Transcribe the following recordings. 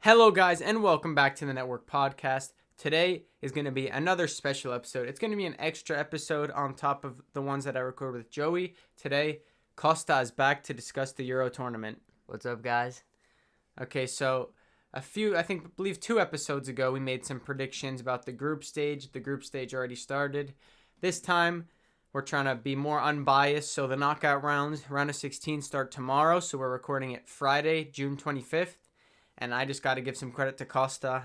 Hello, guys, and welcome back to the Network Podcast. Today is going to be another special episode. It's going to be an extra episode on top of the ones that I record with Joey. Today, Costa is back to discuss the Euro tournament. What's up, guys? Okay, so I believe 2 episodes ago, we made some predictions about the group stage. The group stage already started. This time, we're trying to be more unbiased. So the knockout rounds, round of 16, start tomorrow. So we're recording it Friday, June 25th. And I just got to give some credit to Costa.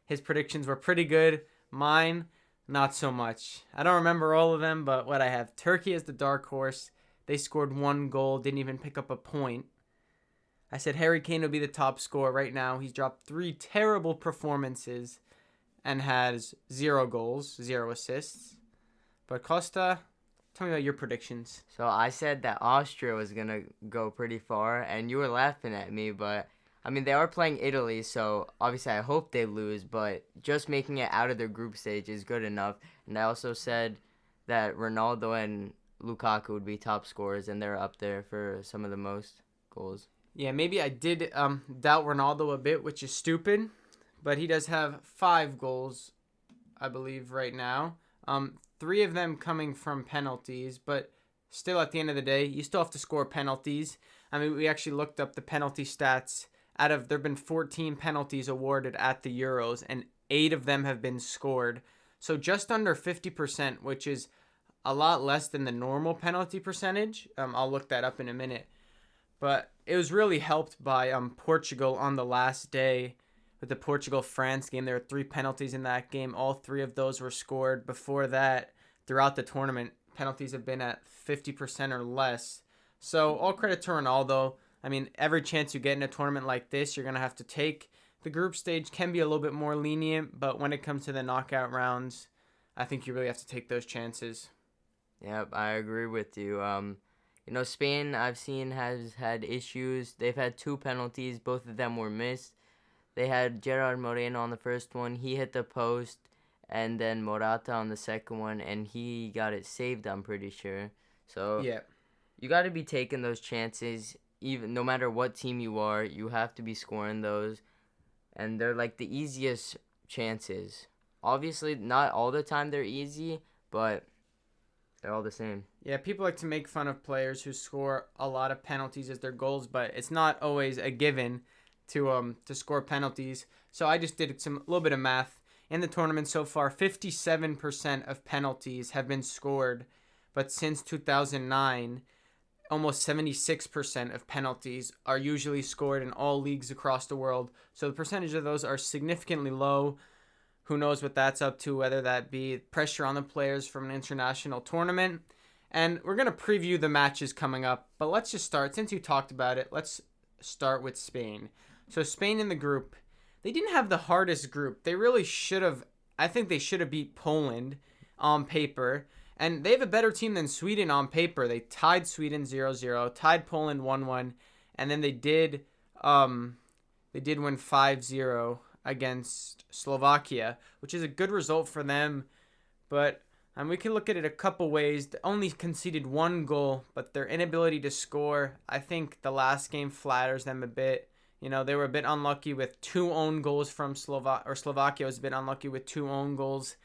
His predictions were pretty good. Mine, not so much. I don't remember all of them, but what I have, Turkey as the dark horse. They scored 1 goal, didn't even pick up a point. I said Harry Kane will be the top scorer right now. He's dropped 3 terrible performances and has 0 goals, 0 assists. But Costa, tell me about your predictions. So I said that Austria was going to go pretty far, and you were laughing at me, but I mean, they are playing Italy, so obviously I hope they lose, but just making it out of their group stage is good enough. And I also said that Ronaldo and Lukaku would be top scorers, and they're up there for some of the most goals. Yeah, maybe I did doubt Ronaldo a bit, which is stupid, but he does have 5 goals, I believe, right now. 3 of them coming from penalties, but still at the end of the day, you still have to score penalties. I mean, we actually looked up the penalty stats. There have been 14 penalties awarded at the Euros, and 8 of them have been scored. So just under 50%, which is a lot less than the normal penalty percentage. I'll look that up in a minute. But it was really helped by Portugal on the last day with the Portugal-France game. There were 3 penalties in that game. All 3 of those were scored. Before that, throughout the tournament, penalties have been at 50% or less. So all credit to Ronaldo. I mean, every chance you get in a tournament like this, you're going to have to take. The group stage can be a little bit more lenient, but when it comes to the knockout rounds, I think you really have to take those chances. Yep, I agree with you. Spain, I've seen, has had issues. They've had 2 penalties. Both of them were missed. They had Gerard Moreno on the first one. He hit the post, and then Morata on the second one, and he got it saved, I'm pretty sure. So Yeah. you got to be taking those chances. Even no matter what team you are, you have to be scoring those, and they're like the easiest chances. Obviously, not all the time they're easy, but they're all the same. Yeah, people like to make fun of players who score a lot of penalties as their goals, but it's not always a given to score penalties. So I just did a little bit of math. In the tournament so far, 57% of penalties have been scored, but since 2009, almost 76% of penalties are usually scored in all leagues across the world. So the percentage of those are significantly low. Who knows what that's up to, whether that be pressure on the players from an international tournament. And we're going to preview the matches coming up. But let's just start. Since you talked about it, let's start with Spain. So Spain in the group, they didn't have the hardest group. They really should have. I think they should have beat Poland on paper. And they have a better team than Sweden on paper. They tied Sweden 0-0, tied Poland 1-1, and then they did win 5-0 against Slovakia, which is a good result for them. But we can look at it a couple ways. They only conceded 1 goal, but their inability to score, I think the last game flatters them a bit. You know, they were a bit unlucky with 2 own goals from Slovakia was a bit unlucky with 2 own goals.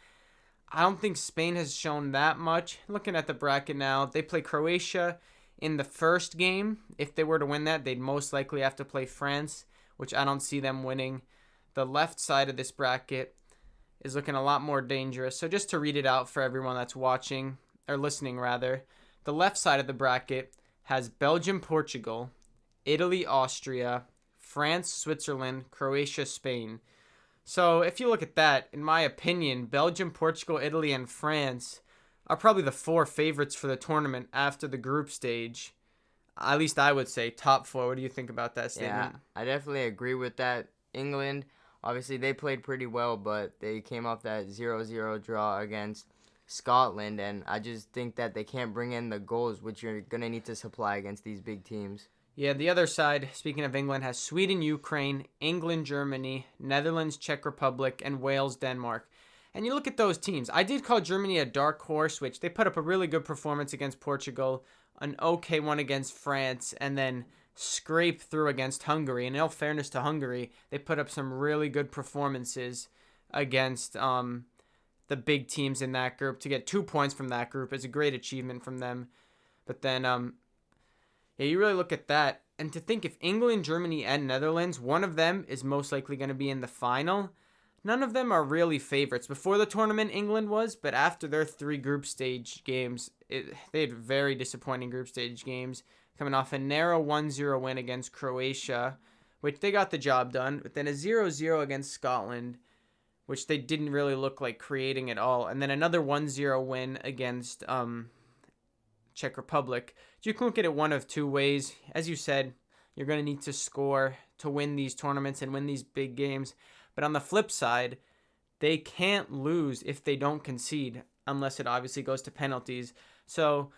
I don't think Spain has shown that much. Looking at the bracket now, they play Croatia in the first game. If they were to win that, they'd most likely have to play France, which I don't see them winning. The left side of this bracket is looking a lot more dangerous. So just to read it out for everyone that's watching, or listening rather, the left side of the bracket has Belgium, Portugal, Italy, Austria, France, Switzerland, Croatia, Spain. So if you look at that, in my opinion, Belgium, Portugal, Italy, and France are probably the 4 favorites for the tournament after the group stage. At least I would say top 4. What do you think about that statement? Yeah, I definitely agree with that. England, obviously they played pretty well, but they came off that 0-0 draw against Scotland, and I just think that they can't bring in the goals, which you're going to need to supply against these big teams. Yeah, the other side, speaking of England, has Sweden, Ukraine, England, Germany, Netherlands, Czech Republic, and Wales, Denmark. And you look at those teams. I did call Germany a dark horse, which they put up a really good performance against Portugal, an okay one against France, and then scrape through against Hungary. And in all fairness to Hungary, they put up some really good performances against the big teams in that group. To get 2 points from that group is a great achievement from them. But then, yeah, you really look at that, and to think if England, Germany, and Netherlands, one of them is most likely going to be in the final. None of them are really favorites. Before the tournament, England was, but after their 3 group stage games, they had very disappointing group stage games, coming off a narrow 1-0 win against Croatia, which they got the job done, but then a 0-0 against Scotland, which they didn't really look like creating at all, and then another 1-0 win against Czech Republic. You can look at it one of two ways. As you said, you're going to need to score to win these tournaments and win these big games. But on the flip side, they can't lose if they don't concede, unless it obviously goes to penalties. So,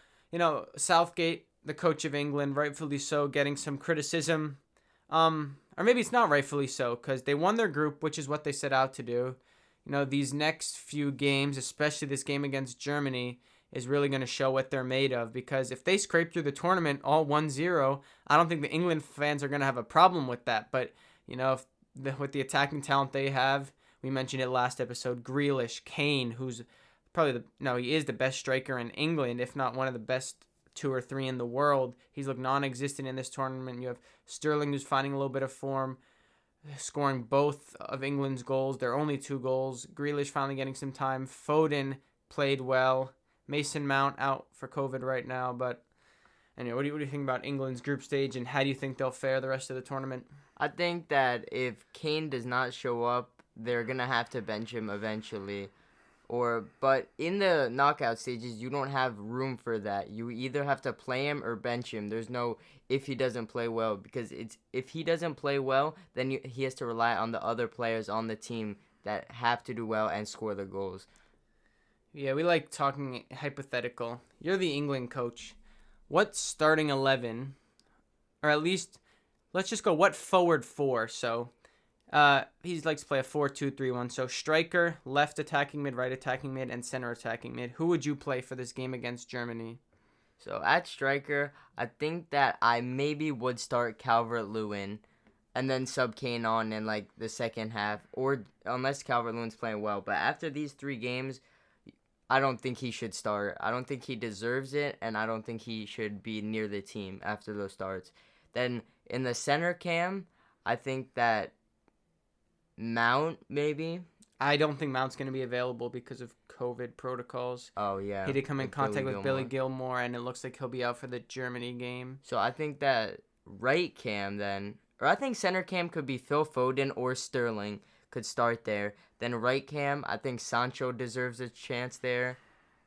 Southgate, the coach of England, rightfully so, getting some criticism. Or maybe it's not rightfully so, because they won their group, which is what they set out to do. These next few games, especially this game against Germany, is really going to show what they're made of, because if they scrape through the tournament all 1-0, I don't think the England fans are going to have a problem with that. But, with the attacking talent they have, we mentioned it last episode, Grealish, Kane, who's probably he is the best striker in England, if not one of the best 2 or 3 in the world. He's looked non-existent in this tournament. You have Sterling, who's finding a little bit of form, scoring both of England's goals, their only 2 goals. Grealish finally getting some time. Foden played well. Mason Mount out for COVID right now, but anyway, what do you think about England's group stage, and how do you think they'll fare the rest of the tournament? I think that if Kane does not show up, they're gonna have to bench him eventually. But in the knockout stages, you don't have room for that. You either have to play him or bench him. There's no if he doesn't play well, because if he doesn't play well, then he has to rely on the other players on the team that have to do well and score the goals. Yeah, we like talking hypothetical. You're the England coach. What starting 11, or at least, let's just go, what forward 4? So, he likes to play a 4-2-3-1. So, striker, left attacking mid, right attacking mid, and center attacking mid. Who would you play for this game against Germany? So, at striker, I think that I maybe would start Calvert-Lewin and then sub Kane on in, the second half, or unless Calvert-Lewin's playing well. But after these 3 games, I don't think he should start. I don't think he deserves it, and I don't think he should be near the team after those starts. Then in the center cam, I think that Mount, maybe. I don't think Mount's going to be available because of COVID protocols. Oh, yeah. He did come in contact with Billy Gilmore, and it looks like he'll be out for the Germany game. So I think that right cam then, or I think center cam could be Phil Foden or Sterling could start there. Then right cam, I think Sancho deserves a chance there.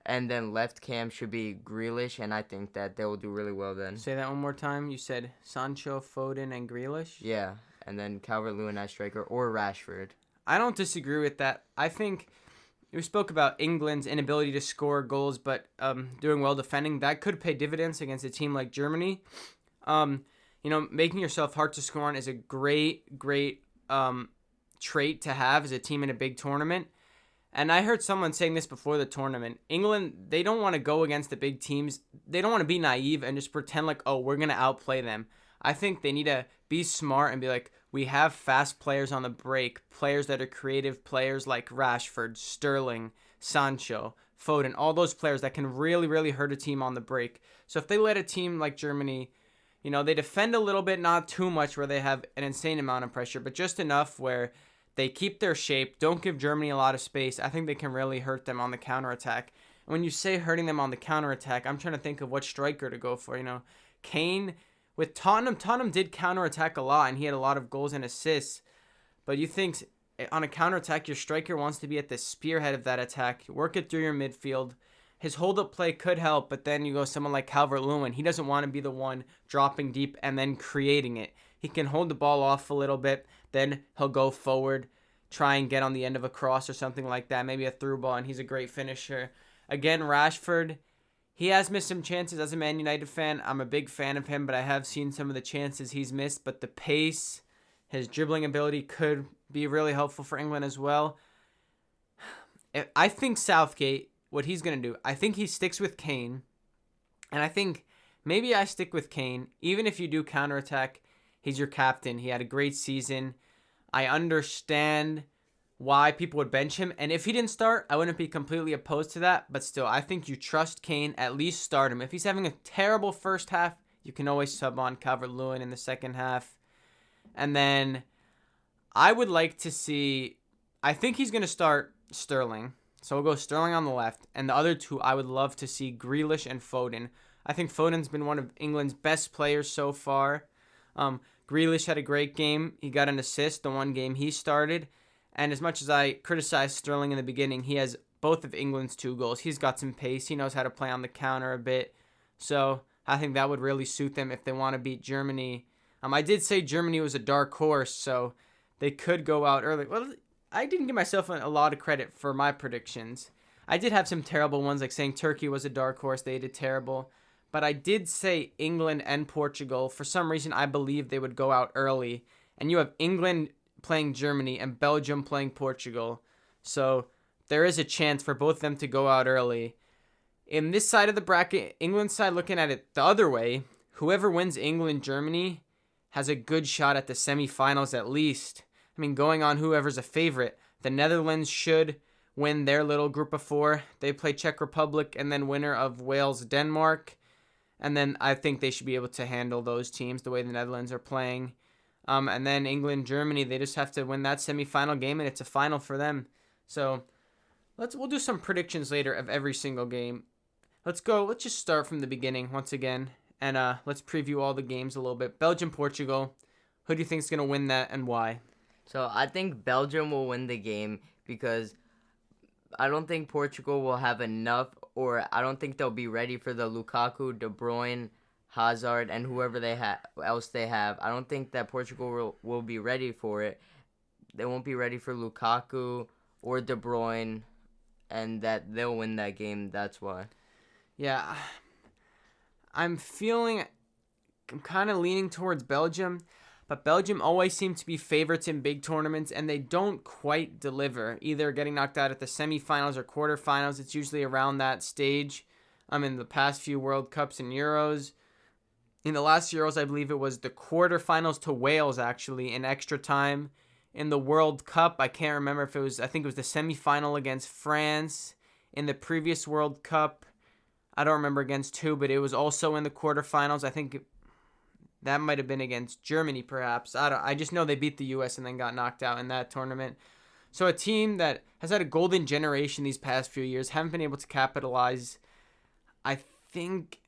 And then left cam should be Grealish, and I think that they will do really well then. Say that one more time. You said Sancho, Foden, and Grealish? Yeah, and then Calvert-Lewin as striker or Rashford. I don't disagree with that. I think we spoke about England's inability to score goals, but doing well defending. That could pay dividends against a team like Germany. Making yourself hard to score on is a great trait to have as a team in a big tournament. And I heard someone saying this before the tournament. England, they don't want to go against the big teams. They don't want to be naive and just pretend like, oh, we're going to outplay them. I think they need to be smart and be like, we have fast players on the break, players that are creative, players like Rashford, Sterling, Sancho, Foden, all those players that can really, really hurt a team on the break. So if they let a team like Germany, they defend a little bit, not too much where they have an insane amount of pressure, but just enough where they keep their shape, don't give Germany a lot of space. I think they can really hurt them on the counterattack. And when you say hurting them on the counterattack, I'm trying to think of what striker to go for. Kane with Tottenham did counterattack a lot, and he had a lot of goals and assists. But you think on a counterattack, your striker wants to be at the spearhead of that attack. Work it through your midfield. His hold-up play could help, but then you go someone like Calvert-Lewin. He doesn't want to be the one dropping deep and then creating it. He can hold the ball off a little bit, then he'll go forward, try and get on the end of a cross or something like that, maybe a through ball, and he's a great finisher. Again, Rashford, he has missed some chances. As a Man United fan, I'm a big fan of him, but I have seen some of the chances he's missed. But the pace, his dribbling ability could be really helpful for England as well. I think Southgate, what he's going to do, I think he sticks with Kane, and I think maybe I stick with Kane. Even if you do counterattack, he's your captain. He had a great season. I understand why people would bench him. And if he didn't start, I wouldn't be completely opposed to that. But still, I think you trust Kane. At least start him. If he's having a terrible first half, you can always sub on Calvert-Lewin in the second half. And then I would like to see... I think he's going to start Sterling. So we'll go Sterling on the left. And the other two, I would love to see Grealish and Foden. I think Foden's been one of England's best players so far. Grealish had a great game. He got an assist the one game he started. And as much as I criticized Sterling in the beginning, he has both of England's 2 goals. He's got some pace. He knows how to play on the counter a bit. So I think that would really suit them if they want to beat Germany. I did say Germany was a dark horse, so they could go out early. Well, I didn't give myself a lot of credit for my predictions. I did have some terrible ones, like saying Turkey was a dark horse. They did terrible. But I did say England and Portugal. For some reason, I believe they would go out early. And you have England playing Germany and Belgium playing Portugal. So there is a chance for both of them to go out early. In this side of the bracket, England's side looking at it the other way, whoever wins England-Germany has a good shot at the semifinals at least. I mean, going on whoever's a favorite. The Netherlands should win their little group of 4. They play Czech Republic and then winner of Wales-Denmark. And then I think they should be able to handle those teams the way the Netherlands are playing. And then England, Germany, they just have to win that semifinal game, and it's a final for them. So we'll do some predictions later of every single game. Let's just start from the beginning once again, and let's preview all the games a little bit. Belgium, Portugal. Who do you think is going to win that, and why? So I think Belgium will win the game because I don't think Portugal will have enough, or I don't think they'll be ready for the Lukaku, De Bruyne, Hazard, and whoever else they have. I don't think that Portugal will be ready for it. They won't be ready for Lukaku or De Bruyne, and that they'll win that game. That's why. Yeah, I'm kind of leaning towards Belgium, but Belgium always seem to be favorites in big tournaments, and they don't quite deliver, either getting knocked out at the semifinals or quarterfinals. It's usually around that stage. In the past few World Cups and Euros. In the last Euros, I believe it was the quarterfinals to Wales, actually, in extra time. In the World Cup, I can't remember if I think it was the semifinal against France. In the previous World Cup, I don't remember against who, but it was also in the quarterfinals. I think that might have been against Germany, perhaps. I just know they beat the U.S. and then got knocked out in that tournament. So a team that has had a golden generation these past few years, haven't been able to capitalize. I think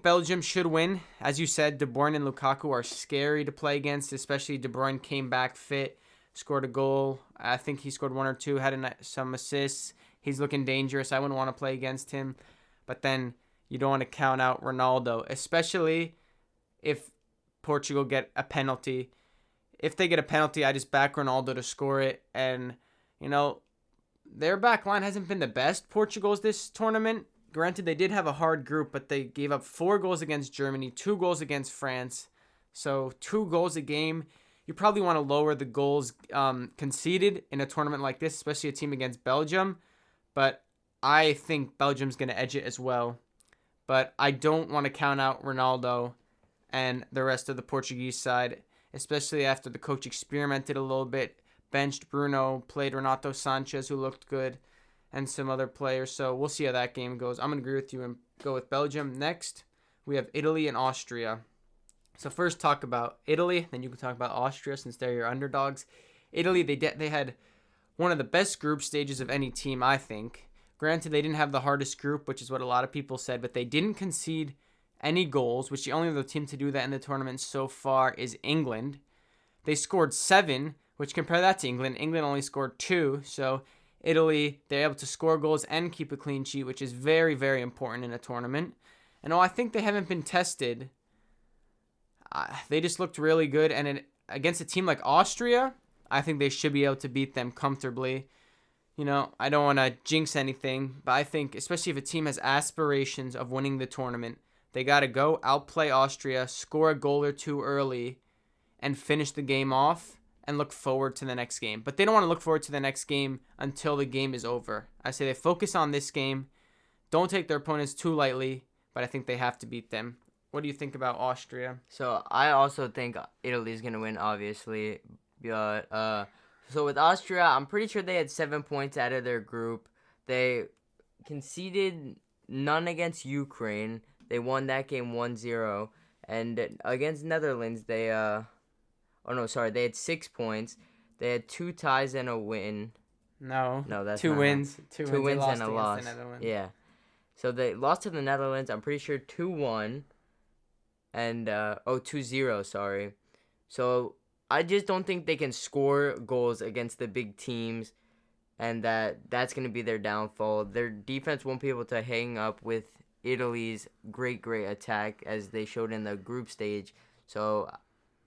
Belgium should win. As you said, De Bruyne and Lukaku are scary to play against, especially De Bruyne came back fit, scored a goal. I think he scored 1 or 2, had some assists. He's looking dangerous. I wouldn't want to play against him. But then you don't want to count out Ronaldo, especially if Portugal get a penalty. If they get a penalty, I just back Ronaldo to score it. And, their back line hasn't been the best, Portugal's, this tournament. Granted, they did have a hard group, but they gave up 4 goals against Germany, 2 goals against France. So 2 goals a game. You probably want to lower the goals conceded in a tournament like this, especially a team against Belgium. But I think Belgium's going to edge it as well. But I don't want to count out Ronaldo and the rest of the Portuguese side, especially after the coach experimented a little bit, benched Bruno, played Renato Sanchez, who looked good, and some other players. So we'll see how that game goes. I'm going to agree with you and go with Belgium. Next, we have Italy and Austria. So first talk about Italy, then you can talk about Austria since they're your underdogs. Italy, they had one of the best group stages of any team, I think. Granted, they didn't have the hardest group, which is what a lot of people said, but they didn't concede any goals, which the only other team to do that in the tournament so far is England. They scored 7, which compare that to England. England only scored 2, so Italy, they're able to score goals and keep a clean sheet, which is very, very important in a tournament. And I think they haven't been tested. They just looked really good, and against a team like Austria, I think they should be able to beat them comfortably. I don't want to jinx anything, but I think, especially if a team has aspirations of winning the tournament, they got to go outplay Austria, score a goal or 2 early, and finish the game off and look forward to the next game. But they don't want to look forward to the next game until the game is over. I say they focus on this game. Don't take their opponents too lightly. but I think they have to beat them. What do you think about Austria? So I also think Italy's gonna win, obviously. But so with Austria, I'm pretty sure they had 7 points out of their group. They conceded none against Ukraine. They won that game 1-0. And against Netherlands, they they had 6 points. They had 2 ties and a win. No, No, that's two not wins, two They wins lost and a against loss. the Netherlands. Yeah. So they lost to the Netherlands. I'm pretty sure 2-1 and 2-0, sorry. So I just don't think they can score goals against the big teams, and that's going to be their downfall. Their defense won't be able to hang up with Italy's great attack as they showed in the group stage. So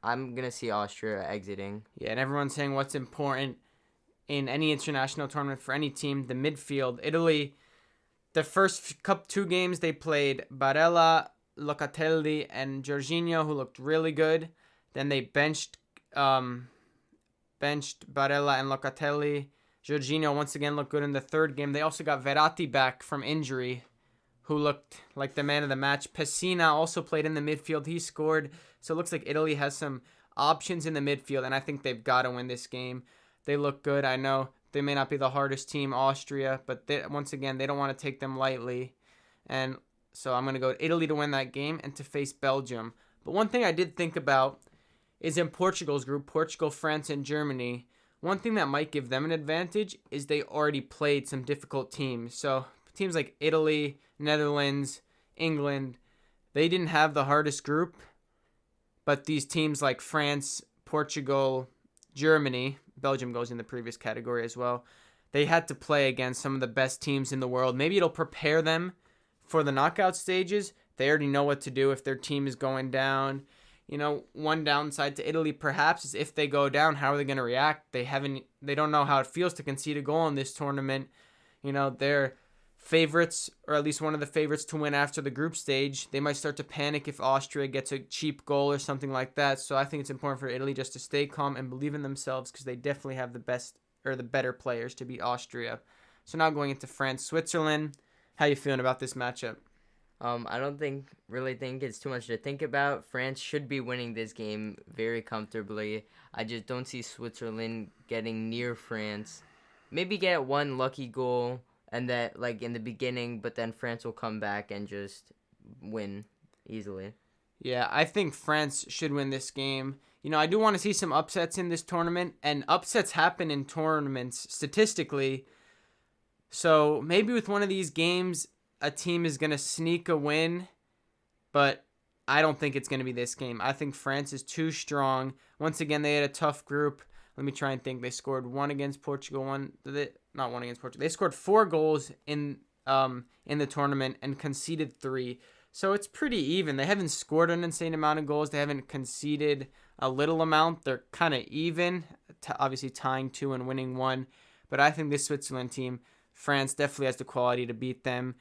I'm going to see Austria exiting. Yeah, and everyone's saying what's important in any international tournament for any team, the midfield. Italy, the first two games they played Barella, Locatelli, and Jorginho, who looked really good. Then they benched Barella and Locatelli. Jorginho once again looked good in the third game. They also got Verratti back from injury, who looked like the man of the match. Pessina also played in the midfield. He scored. So it looks like Italy has some options in the midfield, and I think they've got to win this game. They look good. I know they may not be the hardest team, Austria, but once again, they don't want to take them lightly. And so I'm going to go Italy to win that game and to face Belgium. But one thing I did think about is in Portugal's group, Portugal, France, and Germany. One thing that might give them an advantage is they already played some difficult teams. So teams like Italy, Netherlands, England, they didn't have the hardest group. But these teams like France, Portugal, Germany, Belgium goes in the previous category as well, they had to play against some of the best teams in the world. Maybe it'll prepare them for the knockout stages. They already know what to do if their team is going down. You know, one downside to Italy perhaps is if they go down, how are they going to react? They don't know how it feels to concede a goal in this tournament. You know, they're favorites, or at least one of the favorites to win after the group stage. They might start to panic if Austria gets a cheap goal or something like that. So I think it's important for Italy just to stay calm and believe in themselves, because they definitely have the best or the better players to beat Austria. So now going into France, Switzerland. How you feeling about this matchup? I don't really think it's too much to think about. France should be winning this game very comfortably. I just don't see Switzerland getting near France. Maybe get one lucky goal and that like in the beginning, but then France will come back and just win easily. Yeah, I think France should win this game. You know, I do want to see some upsets in this tournament, and upsets happen in tournaments statistically. So maybe with one of these games, a team is going to sneak a win, but I don't think it's going to be this game. I think France is too strong. Once again, they had a tough group. Let me try and think. They scored one against Portugal. Not one against Portugal. They scored 4 goals in the tournament and conceded 3. So it's pretty even. They haven't scored an insane amount of goals. They haven't conceded a little amount. They're kind of even, obviously tying 2 and winning 1. But I think this Switzerland team, France definitely has the quality to beat them.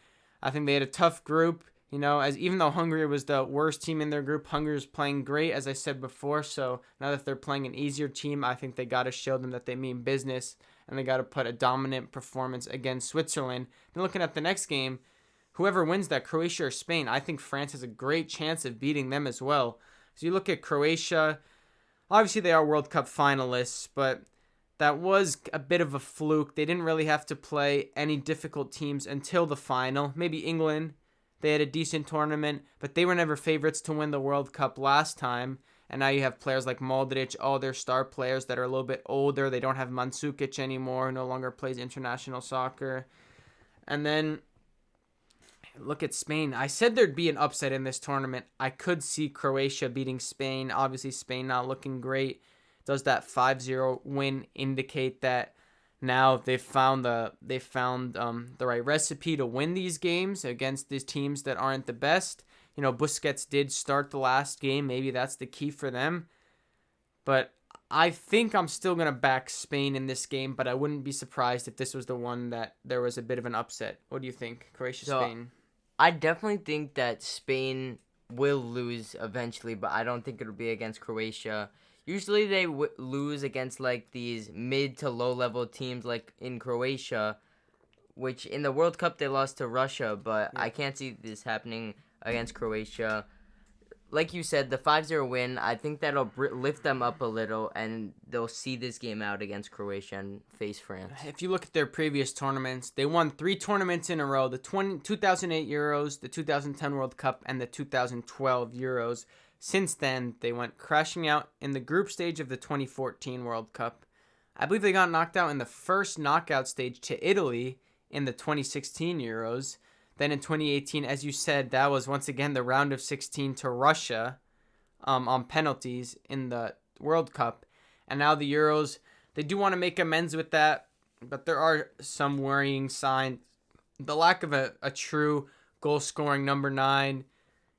I think they had a tough group. You know, as even though Hungary was the worst team in their group, Hungary is playing great, as I said before. So now that they're playing an easier team, I think they got to show them that they mean business, and they got to put a dominant performance against Switzerland. Then looking at the next game, whoever wins that, Croatia or Spain, I think France has a great chance of beating them as well. So you look at Croatia, obviously they are World Cup finalists, but that was a bit of a fluke. They didn't really have to play any difficult teams until the final. Maybe England, they had a decent tournament, but they were never favorites to win the World Cup last time. And now you have players like Modric, all their star players that are a little bit older. They don't have Mandzukic anymore, who no longer plays international soccer. And then look at Spain. I said there'd be an upset in this tournament. I could see Croatia beating Spain. Obviously, Spain not looking great. Does that 5-0 win indicate that now they've found the right recipe to win these games against these teams that aren't the best? You know, Busquets did start the last game. Maybe that's the key for them. But I think I'm still going to back Spain in this game, but I wouldn't be surprised if this was the one that there was a bit of an upset. What do you think? Croatia, Spain? I definitely think that Spain will lose eventually, but I don't think it'll be against Croatia. Usually they lose against like these mid to low level teams like in Croatia, which in the World Cup they lost to Russia, but I can't see this happening against Croatia. Like you said, the 5-0 win, I think that'll lift them up a little, and they'll see this game out against Croatia and face France. If you look at their previous tournaments, they won 3 tournaments in a row, the 2008 Euros, the 2010 World Cup, and the 2012 Euros. Since then, they went crashing out in the group stage of the 2014 World Cup. I believe they got knocked out in the first knockout stage to Italy in the 2016 Euros. Then in 2018, as you said, that was once again the round of 16 to Russia on penalties in the World Cup. And now the Euros, they do want to make amends with that, but there are some worrying signs. The lack of a true goal-scoring number 9.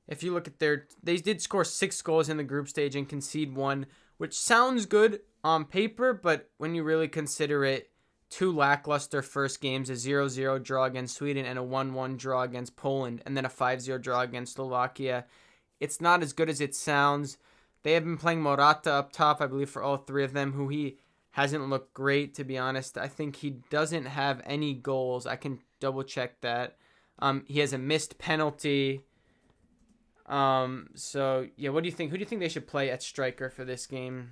If you look at they did score 6 goals in the group stage and concede 1, which sounds good on paper, but when you really consider it, 2 lackluster first games, a 0-0 draw against Sweden and a 1-1 draw against Poland, and then a 5-0 draw against Slovakia. It's not as good as it sounds. They have been playing Morata up top, I believe, for all 3 of them, who he hasn't looked great, to be honest. I think he doesn't have any goals. I can double-check that. He has a missed penalty. So, yeah, what do you think? Who do you think they should play at striker for this game?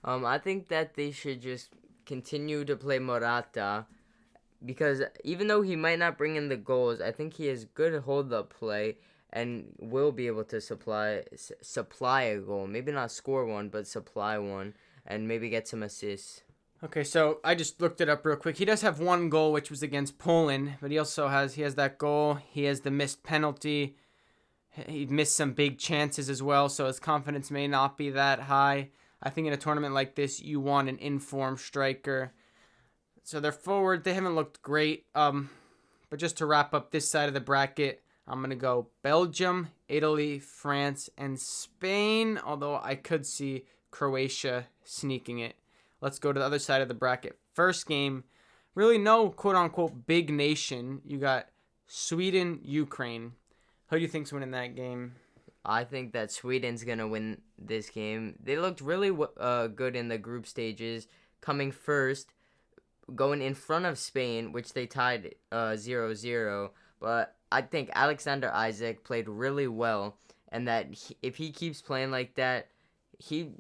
I think that they should just continue to play Morata, because even though he might not bring in the goals, I think he has good hold-up play and will be able to supply a goal. Maybe not score one, but supply one, and maybe get some assists. Okay, so I just looked it up real quick. He does have 1 goal, which was against Poland, but he has that goal. He has the missed penalty. He missed some big chances as well, so his confidence may not be that high. I think in a tournament like this, you want an informed striker. So they're forward. They haven't looked great. But just to wrap up this side of the bracket, I'm going to go Belgium, Italy, France, and Spain, although I could see Croatia sneaking it. Let's go to the other side of the bracket. First game, really no quote-unquote big nation. You got Sweden, Ukraine. Who do you think's winning that game? I think that Sweden's going to win this game. They looked really good in the group stages, coming first, going in front of Spain, which they tied 0-0. But I think Alexander Isak played really well, and that if he keeps playing like that, he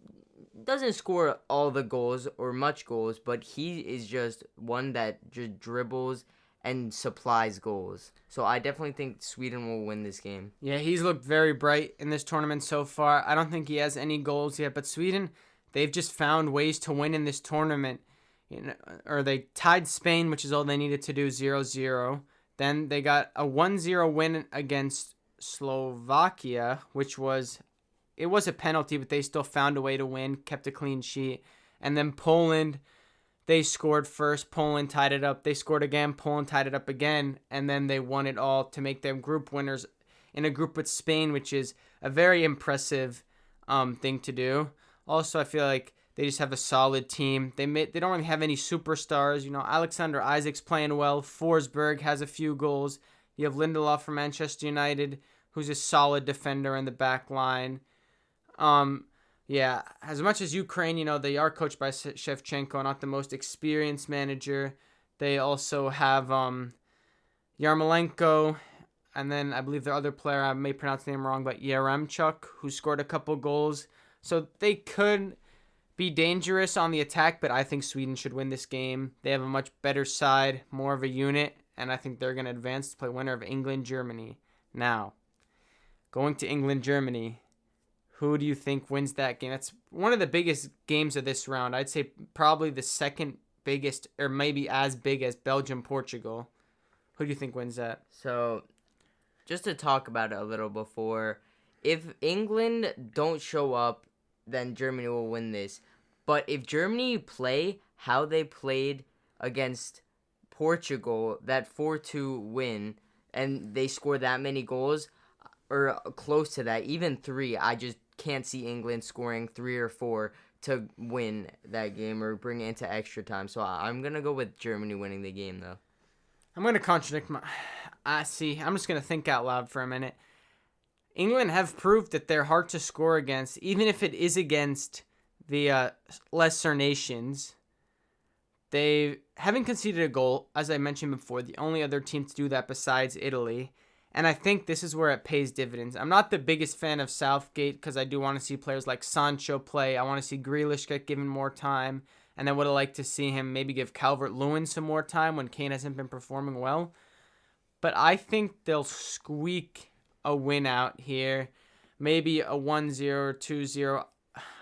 doesn't score all the goals or much goals, but he is just one that just dribbles and supplies goals. So I definitely think Sweden will win this game. Yeah, he's looked very bright in this tournament so far. I don't think he has any goals yet, but Sweden, they've just found ways to win in this tournament. Or they tied Spain, which is all they needed to do, 0-0. Then they got a 1-0 win against Slovakia, which was a penalty, but they still found a way to win, kept a clean sheet. And then Poland, they scored first. Poland tied it up. They scored again. Poland tied it up again. And then they won it all to make them group winners in a group with Spain, which is a very impressive thing to do. Also, I feel like they just have a solid team. They don't really have any superstars. Alexander Isak's playing well. Forsberg has a few goals. You have Lindelof from Manchester United, who's a solid defender in the back line. Yeah, as much as Ukraine, they are coached by Shevchenko, not the most experienced manager. They also have Yarmolenko, and then I believe their other player, I may pronounce the name wrong, but Yaremchuk, who scored a couple goals. So they could be dangerous on the attack, but I think Sweden should win this game. They have a much better side, more of a unit, and I think they're going to advance to play winner of England-Germany. Now, going to England-Germany, who do you think wins that game? That's one of the biggest games of this round. I'd say probably the second biggest, or maybe as big as Belgium-Portugal. Who do you think wins that? So, just to talk about it a little before, if England don't show up, then Germany will win this. But if Germany play how they played against Portugal, that 4-2 win, and they score that many goals, or close to that, even 3, I just can't see England scoring 3 or 4 to win that game or bring it into extra time. So I'm going to go with Germany winning the game, though. I'm going to contradict I'm just going to think out loud for a minute. England have proved that they're hard to score against, even if it is against the lesser nations. They haven't conceded a goal, as I mentioned before, the only other team to do that besides Italy. And I think this is where it pays dividends. I'm not the biggest fan of Southgate because I do want to see players like Sancho play. I want to see Grealish get given more time. And I would have liked to see him maybe give Calvert-Lewin some more time when Kane hasn't been performing well. But I think they'll squeak a win out here. Maybe a 1-0 or 2-0.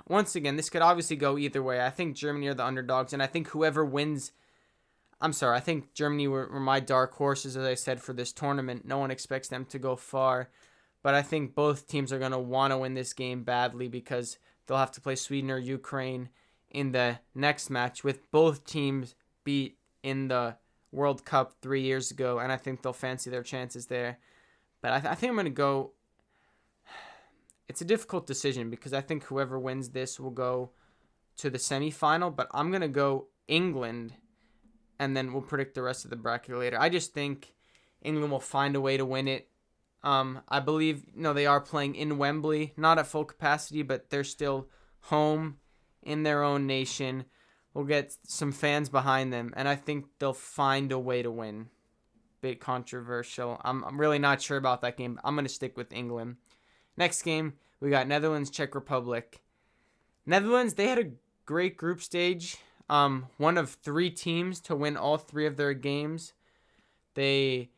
Once again, this could obviously go either way. I think Germany are the underdogs, and I think whoever wins... I think Germany were my dark horses, as I said, for this tournament. No one expects them to go far. But I think both teams are going to want to win this game badly because they'll have to play Sweden or Ukraine in the next match, with both teams beat in the World Cup 3 years ago, and I think they'll fancy their chances there. But I think I'm going to go... It's a difficult decision because I think whoever wins this will go to the semifinal, but I'm going to go England, and then we'll predict the rest of the bracket later. I just think England will find a way to win it. I believe, they are playing in Wembley, not at full capacity, but they're still home in their own nation. We'll get some fans behind them, and I think they'll find a way to win. Bit controversial. I'm really not sure about that game. I'm going to stick with England. Next game, we got Netherlands, Czech Republic. Netherlands, they had a great group stage. One of 3 teams to win all 3 of their games. I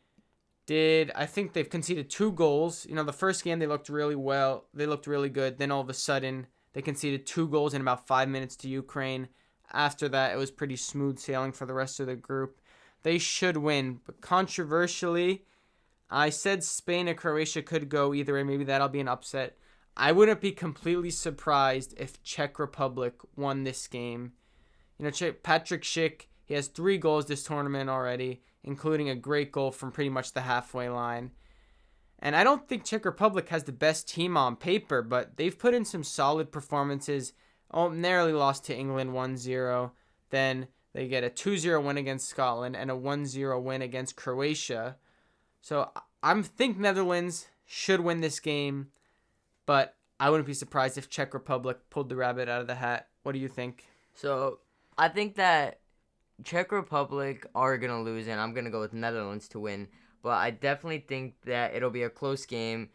think they've conceded 2 goals. The first game they looked really well. They looked really good. Then all of a sudden, they conceded 2 goals in about 5 minutes to Ukraine. After that, it was pretty smooth sailing for the rest of the group. They should win. But controversially, I said Spain or Croatia could go either way. Maybe that'll be an upset. I wouldn't be completely surprised if Czech Republic won this game. Patrick Schick, he has 3 goals this tournament already, including a great goal from pretty much the halfway line. And I don't think Czech Republic has the best team on paper, but they've put in some solid performances. Narrowly lost to England 1-0. Then they get a 2-0 win against Scotland and a 1-0 win against Croatia. So I think Netherlands should win this game, but I wouldn't be surprised if Czech Republic pulled the rabbit out of the hat. What do you think? So I think that Czech Republic are going to lose, and I'm going to go with Netherlands to win. But I definitely think that it'll be a close game,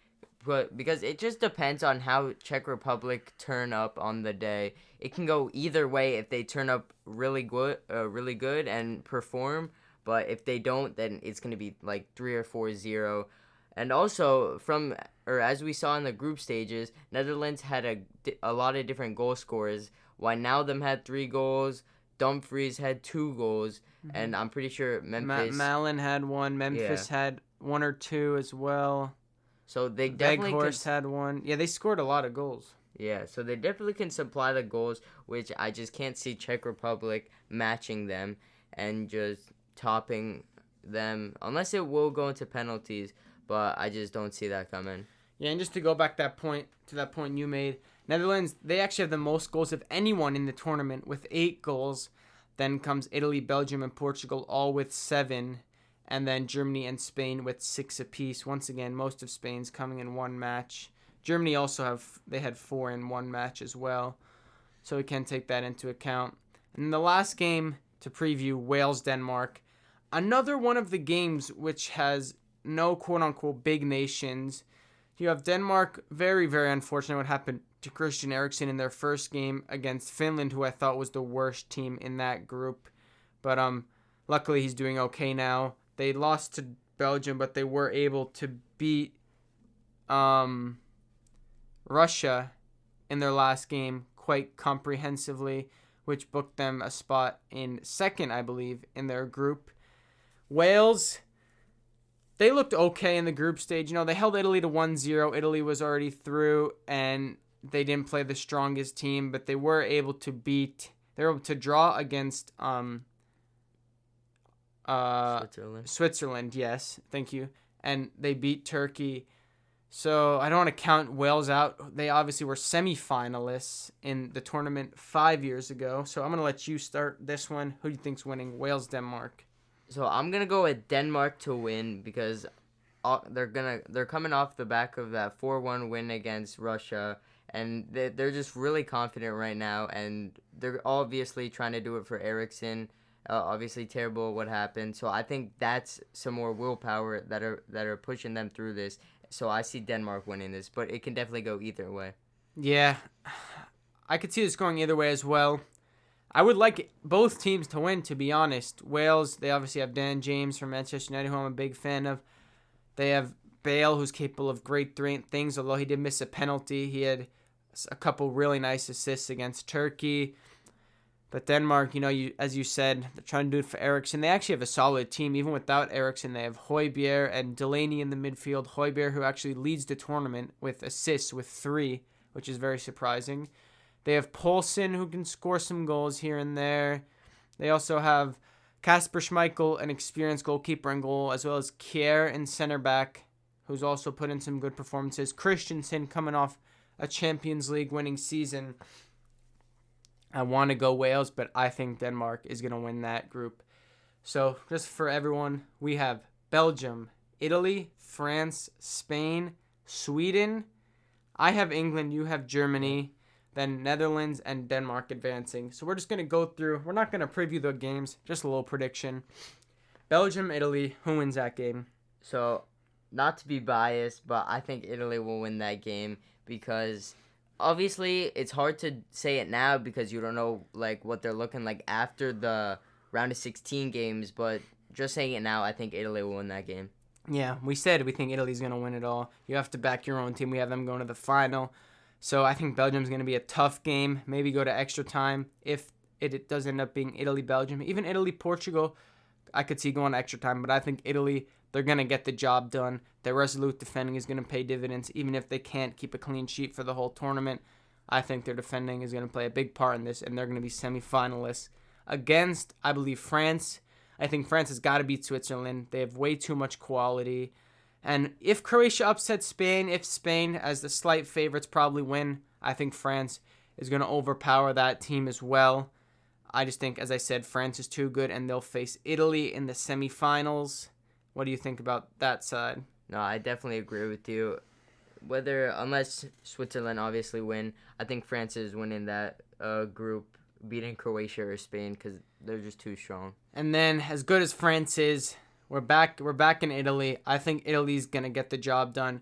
but because it just depends on how Czech Republic turn up on the day. It can go either way if they turn up really good and perform. But if they don't, then it's going to be like 3 or 4-0. And also, as we saw in the group stages, Netherlands had a lot of different goal scorers. Wijnaldum had 3 goals. Dumfries had 2 goals. Mm-hmm. And I'm pretty sure Memphis... Malen had 1. Memphis had 1 or 2 as well. So they definitely... Weghorst had 1. Yeah, they scored a lot of goals. Yeah, so they definitely can supply the goals, which I just can't see Czech Republic matching them and just topping them, unless it will go into penalties, but I just don't see that coming. Yeah, and just to go back to that point you made, Netherlands, they actually have the most goals of anyone in the tournament with 8 goals. Then comes Italy, Belgium, and Portugal, all with 7. And then Germany and Spain with 6 apiece. Once again, most of Spain's coming in one match. Germany also had 4 in one match as well. So we can take that into account. And the last game to preview, Wales-Denmark. Another one of the games which has no quote-unquote big nations. You have Denmark, very, very unfortunate what happened to Christian Eriksen in their first game against Finland, who I thought was the worst team in that group. But luckily he's doing okay now. They lost to Belgium, but they were able to beat Russia in their last game quite comprehensively, which booked them a spot in second, I believe, in their group. Wales, they looked okay in the group stage. They held Italy to 1-0. Italy was already through, and they didn't play the strongest team, but they were able to draw against Switzerland, yes, thank you. And they beat Turkey. So I don't want to count Wales out. They obviously were semifinalists in the tournament 5 years ago. So I'm going to let you start this one. Who do you think's winning? Wales, Denmark. So I'm going to go with Denmark to win because they're coming off the back of that 4-1 win against Russia, and they're just really confident right now, and they're obviously trying to do it for Eriksen. Obviously, terrible what happened. So I think that's some more willpower that are pushing them through this. So I see Denmark winning this, but it can definitely go either way. Yeah, I could see this going either way as well. I would like both teams to win, to be honest. Wales, they obviously have Dan James from Manchester United, who I'm a big fan of. They have Bale, who's capable of great things, although he did miss a penalty. He had a couple really nice assists against Turkey. But Denmark, as you said, they're trying to do it for Eriksson. They actually have a solid team. Even without Eriksson, they have Højbjerg and Delaney in the midfield. Højbjerg, who actually leads the tournament with assists with 3, which is very surprising. They have Poulsen, who can score some goals here and there. They also have Kasper Schmeichel, an experienced goalkeeper in goal, as well as Kjær in center back, who's also put in some good performances. Christensen coming off a Champions League winning season. I want to go Wales, but I think Denmark is going to win that group. So just for everyone, we have Belgium, Italy, France, Spain, Sweden. I have England, you have Germany, then Netherlands and Denmark advancing. So we're just going to go through. We're not going to preview the games, just a little prediction. Belgium, Italy, who wins that game? So, not to be biased, but I think Italy will win that game because obviously it's hard to say it now because you don't know like what they're looking like after the round of 16 games, but just saying it now, I think Italy will win that game. Yeah, we said we think Italy's going to win it all. You have to back your own team. We have them going to the final. So I think Belgium's going to be a tough game. Maybe go to extra time if it does end up being Italy-Belgium. Even Italy-Portugal, I could see going to extra time. But I think Italy, they're going to get the job done. Their resolute defending is going to pay dividends. Even if they can't keep a clean sheet for the whole tournament, I think their defending is going to play a big part in this. And they're going to be semifinalists against, I believe, France. I think France has got to beat Switzerland. They have way too much quality. And if Croatia upsets Spain, if Spain, as the slight favorites, probably win, I think France is going to overpower that team as well. I just think, as I said, France is too good, and they'll face Italy in the semifinals. What do you think about that side? No, I definitely agree with you. Unless Switzerland obviously win, I think France is winning that group, beating Croatia or Spain because they're just too strong. And then, as good as France is, we're back in Italy. I think Italy's going to get the job done.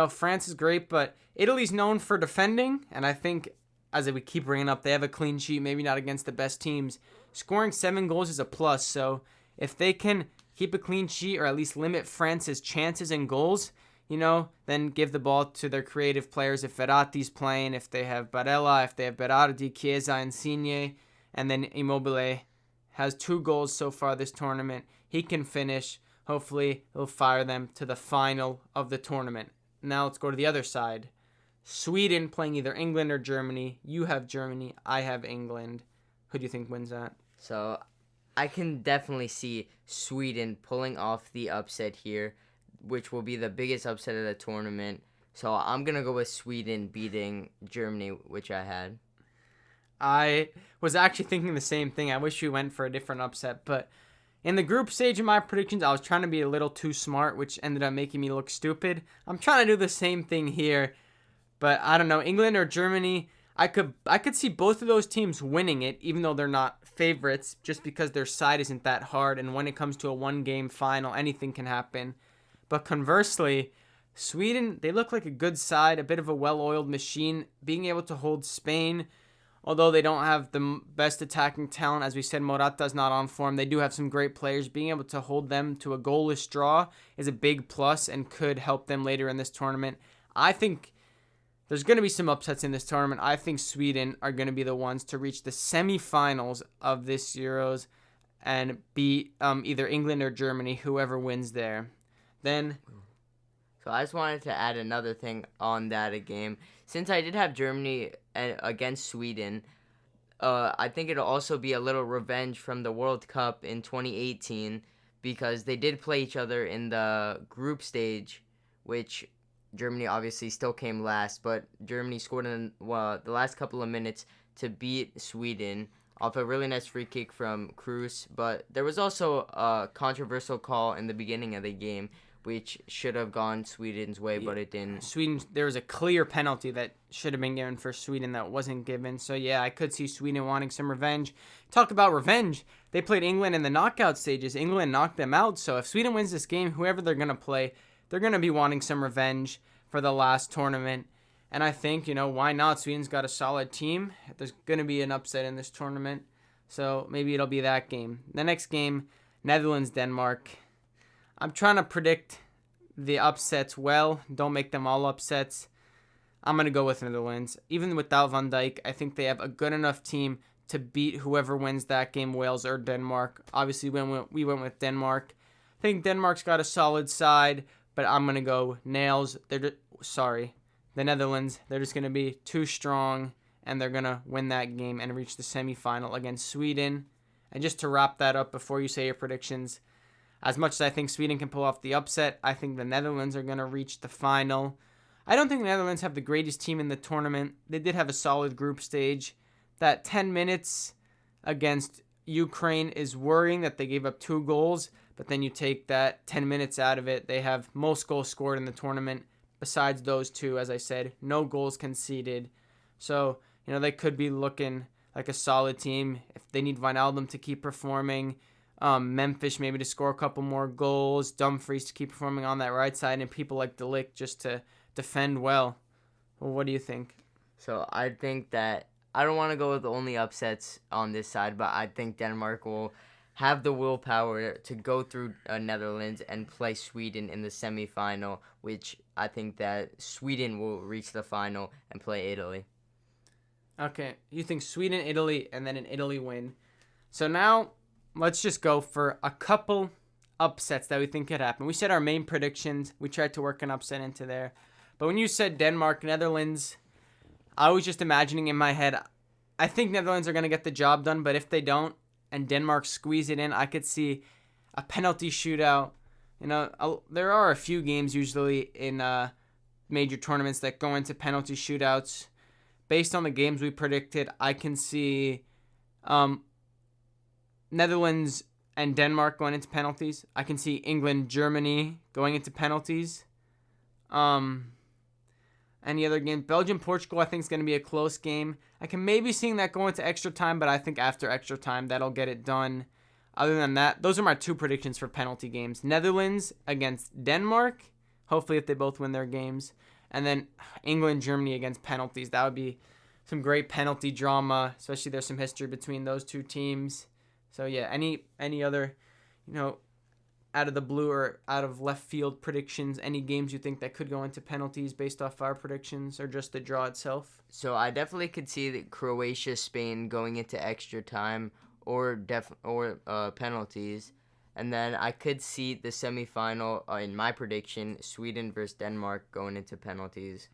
France is great, but Italy's known for defending, and I think, as we keep bringing up, they have a clean sheet, maybe not against the best teams. Scoring 7 goals is a plus, so if they can keep a clean sheet or at least limit France's chances and goals, then give the ball to their creative players. If Verratti's playing, if they have Barella, if they have Berardi, Chiesa, Insigne, and then Immobile has 2 goals so far this tournament. He can finish. Hopefully, he'll fire them to the final of the tournament. Now let's go to the other side. Sweden playing either England or Germany. You have Germany. I have England. Who do you think wins that? So, I can definitely see Sweden pulling off the upset here, which will be the biggest upset of the tournament. So, I'm going to go with Sweden beating Germany, which I had. I was actually thinking the same thing. I wish we went for a different upset, but in the group stage of my predictions, I was trying to be a little too smart, which ended up making me look stupid. I'm trying to do the same thing here, but I don't know. England or Germany, I could see both of those teams winning it, even though they're not favorites, just because their side isn't that hard, and when it comes to a one-game final, anything can happen. But conversely, Sweden, they look like a good side, a bit of a well-oiled machine, being able to hold Spain. Although they don't have the best attacking talent, as we said, Morata's not on form. They do have some great players. Being able to hold them to a goalless draw is a big plus and could help them later in this tournament. I think there's going to be some upsets in this tournament. I think Sweden are going to be the ones to reach the semifinals of this Euros and beat either England or Germany, whoever wins there. Then, so I just wanted to add another thing on that game. Since I did have Germany against Sweden, I think it'll also be a little revenge from the World Cup in 2018 because they did play each other in the group stage, which Germany obviously still came last, but Germany scored in the last couple of minutes to beat Sweden off a really nice free kick from Kroos. But there was also a controversial call in the beginning of the game, which should have gone Sweden's way, but it didn't. Sweden, there was a clear penalty that should have been given for Sweden that wasn't given. So, yeah, I could see Sweden wanting some revenge. Talk about revenge. They played England in the knockout stages. England knocked them out. So, if Sweden wins this game, whoever they're going to play, they're going to be wanting some revenge for the last tournament. And I think, why not? Sweden's got a solid team. There's going to be an upset in this tournament. So, maybe it'll be that game. The next game, Netherlands-Denmark. I'm trying to predict the upsets well. Don't make them all upsets. I'm going to go with Netherlands. Even without Van Dijk, I think they have a good enough team to beat whoever wins that game, Wales or Denmark. Obviously, we went with Denmark. I think Denmark's got a solid side, but I'm going to go nails. The Netherlands. They're just going to be too strong, and they're going to win that game and reach the semifinal against Sweden. And just to wrap that up before you say your predictions, as much as I think Sweden can pull off the upset, I think the Netherlands are going to reach the final. I don't think the Netherlands have the greatest team in the tournament. They did have a solid group stage. That 10 minutes against Ukraine is worrying that they gave up 2 goals, but then you take that 10 minutes out of it. They have most goals scored in the tournament besides those 2, as I said. No goals conceded. So, they could be looking like a solid team if they need Wijnaldum to keep performing. Memphis maybe to score a couple more goals, Dumfries to keep performing on that right side, and people like De Ligt just to defend well. Well, what do you think? So I think that I don't want to go with only upsets on this side, but I think Denmark will have the willpower to go through Netherlands and play Sweden in the semifinal, which I think that Sweden will reach the final and play Italy. Okay, you think Sweden, Italy, and then an Italy win. So now let's just go for a couple upsets that we think could happen. We said our main predictions. We tried to work an upset into there. But when you said Denmark, Netherlands, I was just imagining in my head, I think Netherlands are going to get the job done. But if they don't and Denmark squeeze it in, I could see a penalty shootout. There are a few games usually in major tournaments that go into penalty shootouts. Based on the games we predicted, I can see Netherlands and Denmark going into penalties. I can see England, Germany going into penalties. Any other game? Belgium, Portugal, I think is going to be a close game. I can maybe see that go into extra time, but I think after extra time, that'll get it done. Other than that, those are my 2 predictions for penalty games. Netherlands against Denmark, hopefully if they both win their games. And then England, Germany against penalties. That would be some great penalty drama, especially there's some history between those 2 teams. So, yeah, any other, out of the blue or out of left field predictions, any games you think that could go into penalties based off our predictions or just the draw itself? So, I definitely could see that Croatia, Spain going into extra time or penalties. And then I could see the semifinal, in my prediction, Sweden versus Denmark going into penalties.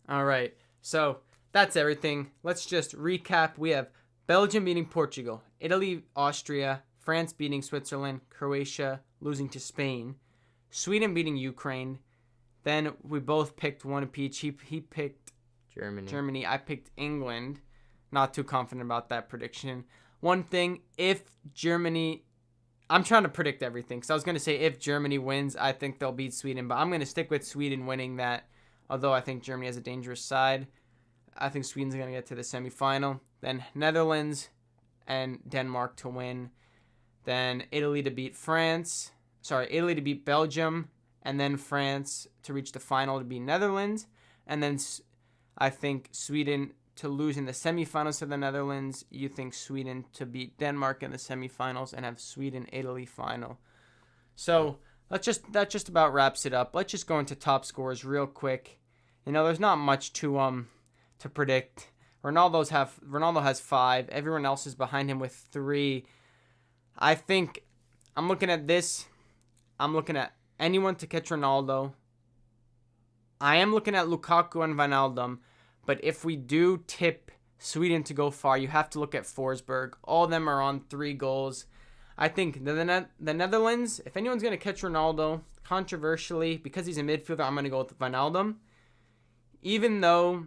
All right. So that's everything. Let's just recap. We have Belgium beating Portugal, Italy, Austria, France beating Switzerland, Croatia losing to Spain, Sweden beating Ukraine. Then we both picked one apiece. He picked Germany. I picked England. Not too confident about that prediction. One thing, if Germany... I'm trying to predict everything. So I was going to say if Germany wins, I think they'll beat Sweden. But I'm going to stick with Sweden winning that. Although I think Germany has a dangerous side. I think Sweden's going to get to the semifinal. Then Netherlands and Denmark to win. Then Italy to beat Belgium. And then France to reach the final to beat Netherlands. And then I think Sweden to lose in the semifinals to the Netherlands. You think Sweden to beat Denmark in the semifinals and have Sweden-Italy final. So that just about wraps it up. Let's just go into top scores real quick. There's not much to predict. Ronaldo has 5. Everyone else is behind him with 3. I think I'm looking at this. I'm looking at anyone to catch Ronaldo. I am looking at Lukaku and Wijnaldum. But if we do tip Sweden to go far, you have to look at Forsberg. All of them are on 3 goals. I think the Netherlands, if anyone's going to catch Ronaldo, controversially, because he's a midfielder, I'm going to go with Wijnaldum. Even though,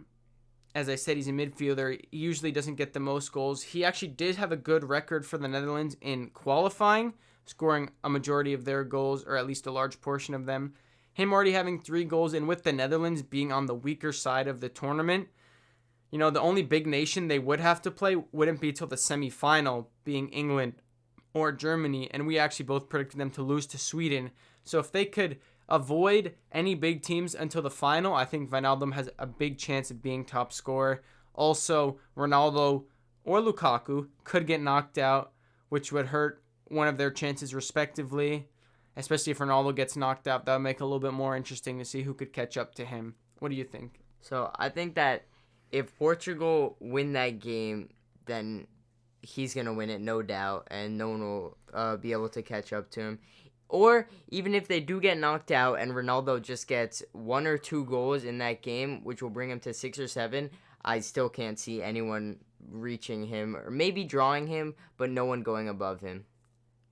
as I said, he's a midfielder, he usually doesn't get the most goals. He actually did have a good record for the Netherlands in qualifying. scoring a majority of their goals, or at least a large portion of them. Him already having 3 goals, and with the Netherlands being on the weaker side of the tournament, the only big nation they would have to play wouldn't be till the semifinal, being England or Germany, and we actually both predicted them to lose to Sweden. So if they could avoid any big teams until the final, I think Wijnaldum has a big chance of being top scorer. Also, Ronaldo or Lukaku could get knocked out, which would hurt one of their chances respectively. Especially if Ronaldo gets knocked out, that would make it a little bit more interesting to see who could catch up to him. What do you think? So I think that if Portugal win that game, then he's going to win it, no doubt, and no one will be able to catch up to him. Or even if they do get knocked out and Ronaldo just gets 1 or 2 goals in that game, which will bring him to 6 or 7, I still can't see anyone reaching him, or maybe drawing him, but no one going above him.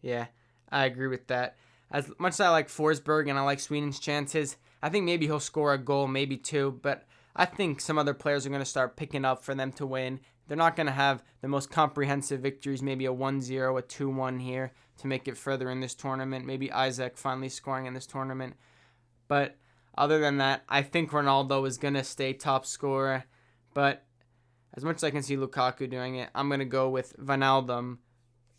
Yeah, I agree with that. As much as I like Forsberg and I like Sweden's chances, I think maybe he'll score a goal, maybe 2, but I think some other players are going to start picking up for them to win. They're not going to have the most comprehensive victories, maybe a 1-0, a 2-1 here to make it further in this tournament. Maybe Isaac finally scoring in this tournament. But other than that, I think Ronaldo is going to stay top scorer. But as much as I can see Lukaku doing it, I'm going to go with Wijnaldum,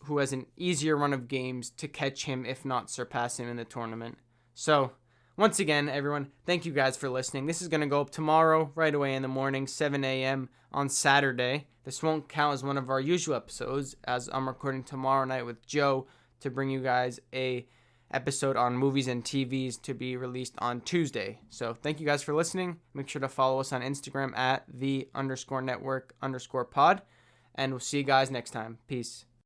who has an easier run of games to catch him, if not surpass him in the tournament. So, once again, everyone, thank you guys for listening. This is going to go up tomorrow, right away in the morning, 7 a.m. on Saturday. This won't count as one of our usual episodes, as I'm recording tomorrow night with Joe to bring you guys a episode on movies and TVs to be released on Tuesday. So, thank you guys for listening. Make sure to follow us on Instagram at @the_network_pod. And we'll see you guys next time. Peace.